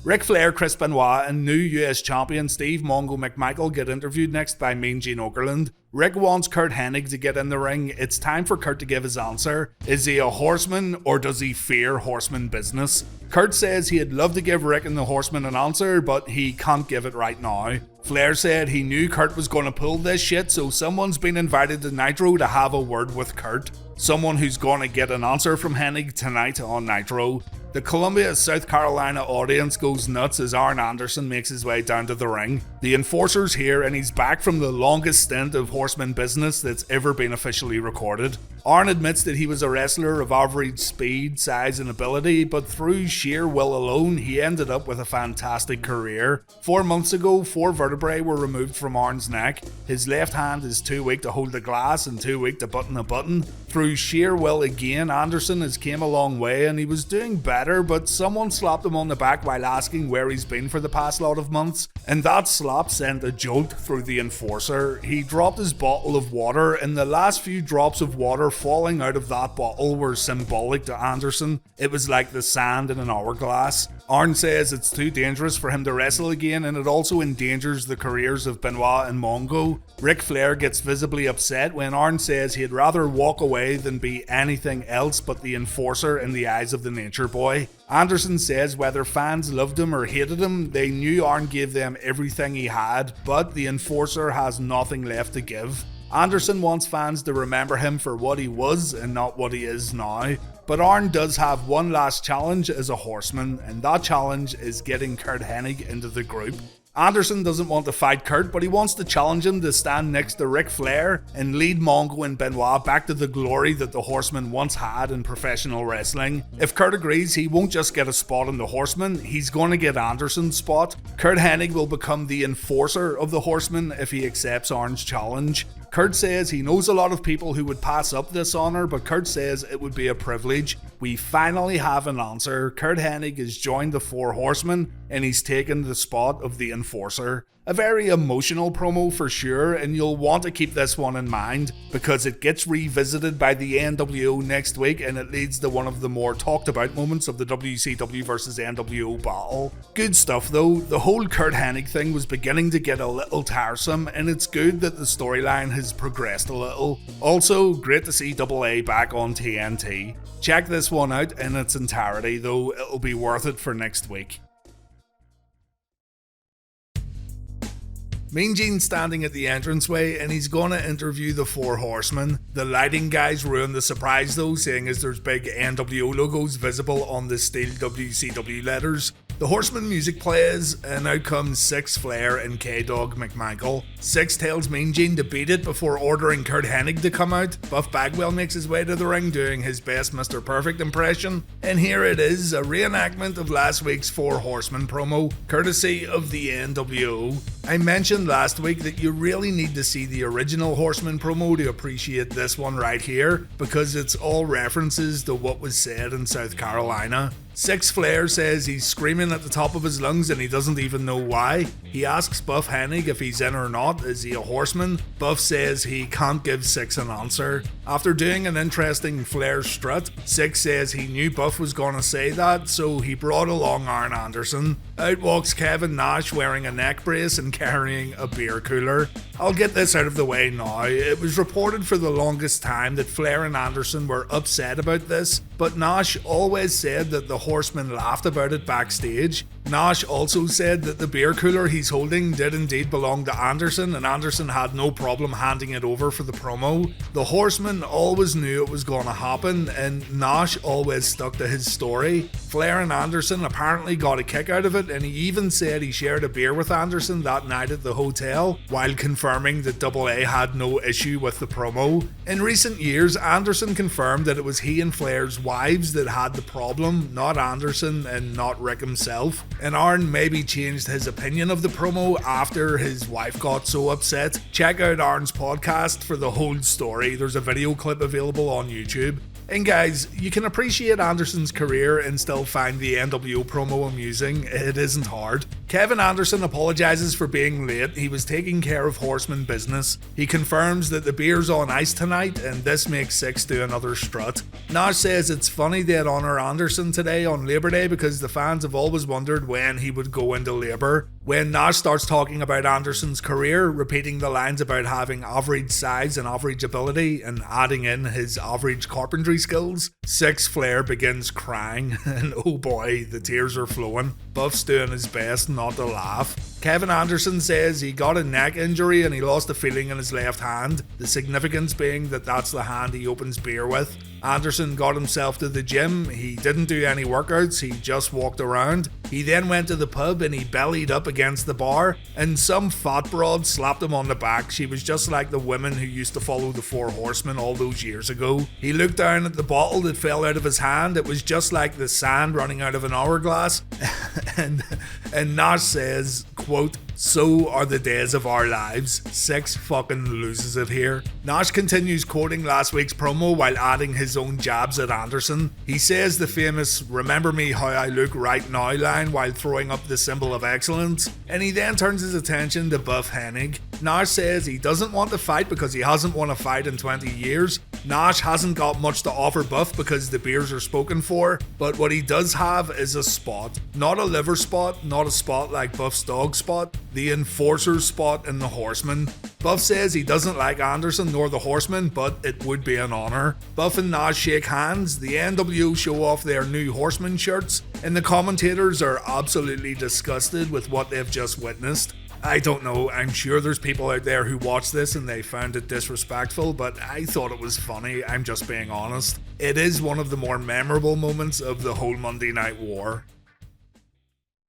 Ric Flair, Chris Benoit, and new US champion Steve Mongo McMichael get interviewed next by Mean Gene Okerlund. Rick wants Curt Hennig to get in the ring. It's time for Curt to give his answer. Is he a horseman or does he fear horseman business? Curt says he'd love to give Rick and the Horsemen an answer, but he can't give it right now. Flair said he knew Curt was going to pull this shit, so someone's been invited to Nitro to have a word with Curt. Someone who's going to get an answer from Hennig tonight on Nitro. The Columbia, South Carolina audience goes nuts as Arn Anderson makes his way down to the ring. The Enforcer's here and he's back from the longest stint of Horseman business that's ever been officially recorded. Arn admits that he was a wrestler of average speed, size and ability, but through sheer will alone, he ended up with a fantastic career. 4 months ago, 4 vertebrae were removed from Arn's neck. His left hand is too weak to hold the glass and too weak to button a button. Through sheer will again, Anderson has came a long way and he was doing better, but someone slapped him on the back while asking where he's been for the past lot of months, and that slap sent a jolt through the Enforcer. He dropped his bottle of water, and the last few drops of water falling out of that bottle were symbolic to Anderson. It was like the sand in an hourglass. Arn says it's too dangerous for him to wrestle again, and it also endangers the careers of Benoit and Mongo. Ric Flair gets visibly upset when Arn says he'd rather walk away than be anything else but the Enforcer in the eyes of the Nature Boy. Anderson says whether fans loved him or hated him, they knew Arn gave them everything he had, but the Enforcer has nothing left to give. Anderson wants fans to remember him for what he was and not what he is now. But Arn does have one last challenge as a horseman, and that challenge is getting Curt Hennig into the group. Anderson doesn't want to fight Curt, but he wants to challenge him to stand next to Ric Flair and lead Mongo and Benoit back to the glory that the Horsemen once had in professional wrestling. If Curt agrees, he won't just get a spot in the Horsemen, he's going to get Anderson's spot. Curt Hennig will become the Enforcer of the Horsemen if he accepts Arn's challenge. Curt says he knows a lot of people who would pass up this honour, but Curt says it would be a privilege. We finally have an answer. Curt Hennig has joined the 4 Horsemen and he's taken the spot of the Enforcer. A very emotional promo for sure, and you'll want to keep this one in mind because it gets revisited by the nWo next week and it leads to one of the more talked about moments of the WCW vs nWo battle. Good stuff though. The whole Curt Hennig thing was beginning to get a little tiresome, and it's good that the storyline has progressed a little. Also, great to see AA back on TNT. Check this one out in its entirety though, it'll be worth it for next week. Mean Gene's standing at the entranceway and he's gonna interview the 4 Horsemen. The lighting guys ruined the surprise though, seeing as there's big nWo logos visible on the steel WCW letters. The Horseman music plays, and out comes Syxx, Flair, and K-Dog McMichael. Syxx tells Mean Gene to beat it before ordering Curt Hennig to come out. Buff Bagwell makes his way to the ring doing his best Mr. Perfect impression. And here it is, a reenactment of last week's 4 Horsemen promo, courtesy of the nWo. I mentioned last week that you really need to see the original Horseman promo to appreciate this one right here, because it's all references to what was said in South Carolina. Syxx Flair says he's screaming at the top of his lungs and he doesn't even know why. He asks Buff Hennig if he's in or not. Is he a horseman? Buff says he can't give Syxx an answer. After doing an interesting Flair strut, Syxx says he knew Buff was gonna say that, so he brought along Arn Anderson. Out walks Kevin Nash wearing a neck brace and carrying a beer cooler. I'll get this out of the way now. It was reported for the longest time that Flair and Anderson were upset about this, but Nash always said that the Horsemen laughed about it backstage. Nash also said that the beer cooler he's holding did indeed belong to Anderson, and Anderson had no problem handing it over for the promo. The Horsemen always knew it was going to happen, and Nash always stuck to his story. Flair and Anderson apparently got a kick out of it, and he even said he shared a beer with Anderson that night at the hotel, while confirming that AA had no issue with the promo. In recent years, Anderson confirmed that it was he and Flair's wives that had the problem, not Anderson and not Rick himself. And Arn maybe changed his opinion of the promo after his wife got so upset. Check out Arn's podcast for the whole story. There's a video clip available on YouTube. And guys, you can appreciate Anderson's career and still find the nWo promo amusing. It isn't hard. Kevin Anderson apologizes for being late. He was taking care of Horsemen business. He confirms that the beer's on ice tonight, and this makes Syxx do another strut. Nash says it's funny they'd honour Anderson today on Labour Day because the fans have always wondered when he would go into labour. When Nash starts talking about Anderson's career, repeating the lines about having average size and average ability, and adding in his average carpentry skills, Syxx Flair begins crying, and oh boy, the tears are flowing. Buff's doing his best not to laugh. Kevin Anderson says he got a neck injury and he lost a feeling in his left hand, the significance being that that's the hand he opens beer with. Anderson got himself to the gym. He didn't do any workouts, he just walked around. He then went to the pub and he bellied up against the bar, and some fat broad slapped him on the back. She was just like the women who used to follow the Four Horsemen all those years ago. He looked down at the bottle that fell out of his hand. It was just like the sand running out of an hourglass. and Nash says, quote, "So are the days of our lives." Syxx fucking loses it here. Nash continues quoting last week's promo while adding his own jabs at Anderson. He says the famous "remember me how I look right now" line while throwing up the symbol of excellence, and he then turns his attention to Buff Hennig. Nash says he doesn't want to fight because he hasn't won a fight in 20 years. Nash hasn't got much to offer Buff because the beers are spoken for, but what he does have is a spot. Not a liver spot, not a spot like Buff's dog spot, the enforcer spot in the Horsemen. Buff says he doesn't like Anderson nor the Horsemen, but it would be an honour. Buff and Nash shake hands, the nWo show off their new Horsemen shirts, and the commentators are absolutely disgusted with what they've just witnessed. I don't know, I'm sure there's people out there who watched this and they found it disrespectful, but I thought it was funny, I'm just being honest. It is one of the more memorable moments of the whole Monday Night War.